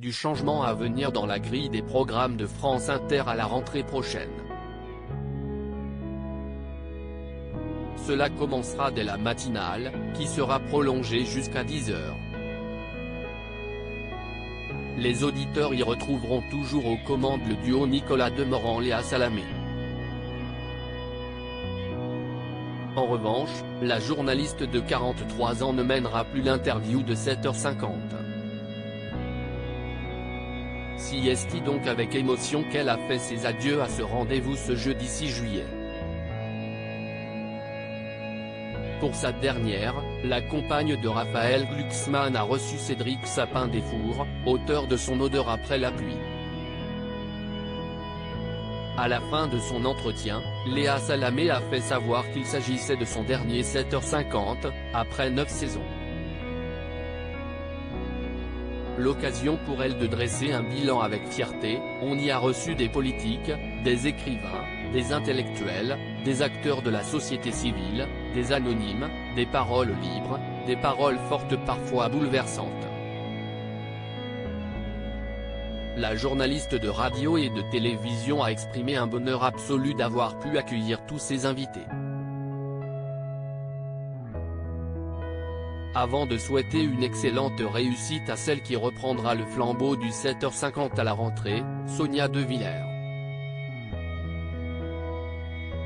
du changement à venir dans la grille des programmes de France Inter à la rentrée prochaine. Cela commencera dès la matinale, qui sera prolongée jusqu'à 10h. Les auditeurs y retrouveront toujours aux commandes le duo Nicolas Demorand-Léa Salamé. En revanche, la journaliste de 43 ans ne mènera plus l'interview de 7h50. Si est donc avec émotion qu'elle a fait ses adieux à ce rendez-vous ce jeudi 6 juillet. Pour sa dernière, la compagne de Raphaël Glucksmann a reçu Cédric Sapin-Desfours, auteur de Son odeur après la pluie. À la fin de son entretien, Léa Salamé a fait savoir qu'il s'agissait de son dernier 7h50, après 9 saisons. L'occasion pour elle de dresser un bilan avec fierté. On y a reçu des politiques, des écrivains, des intellectuels, des acteurs de la société civile, des anonymes, des paroles libres, des paroles fortes parfois bouleversantes. La journaliste de radio et de télévision a exprimé un bonheur absolu d'avoir pu accueillir tous ses invités. Avant de souhaiter une excellente réussite à celle qui reprendra le flambeau du 7h50 à la rentrée, Sonia De Villers.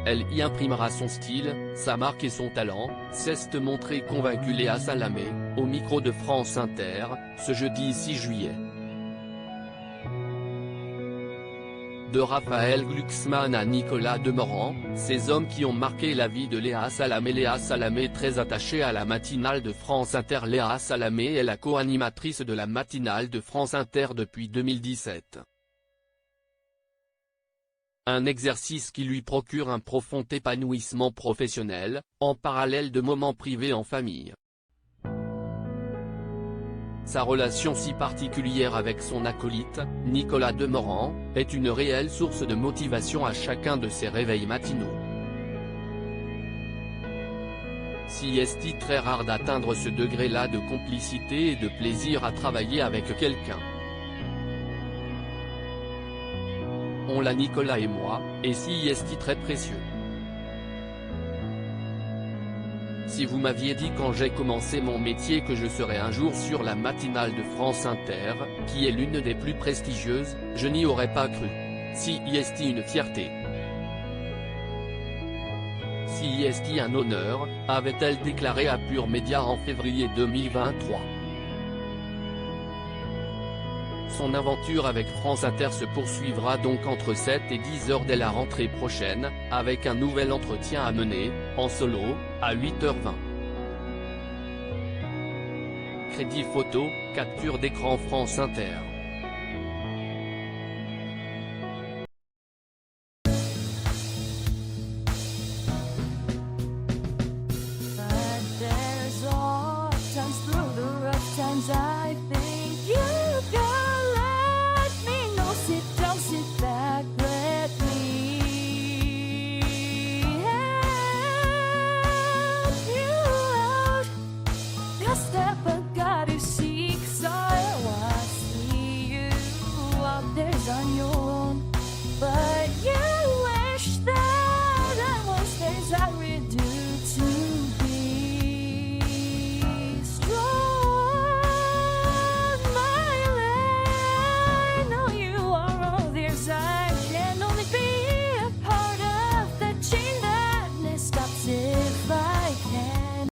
Elle y imprimera son style, sa marque et son talent, s'est montrée convaincue Léa Salamé, au micro de France Inter, ce jeudi 6 juillet. De Raphaël Glucksmann à Nicolas Demorand, ces hommes qui ont marqué la vie de Léa Salamé très attachée à la matinale de France Inter. Léa Salamé est la co-animatrice de la matinale de France Inter depuis 2017. Un exercice qui lui procure un profond épanouissement professionnel, en parallèle de moments privés en famille. Sa relation si particulière avec son acolyte, Nicolas Demorand, est une réelle source de motivation à chacun de ses réveils matinaux. Si est très rare d'atteindre ce degré-là de complicité et de plaisir à travailler avec quelqu'un. On l'a Nicolas et moi, et si est très précieux. Si vous m'aviez dit quand j'ai commencé mon métier que je serais un jour sur la matinale de France Inter, qui est l'une des plus prestigieuses, je n'y aurais pas cru. Si est une fierté. Si est un honneur, avait-elle déclaré à Pure Média en février 2023. Son aventure avec France Inter se poursuivra donc entre 7 et 10h dès la rentrée prochaine, avec un nouvel entretien à mener, en solo, à 8h20. Crédit photo, capture d'écran France Inter.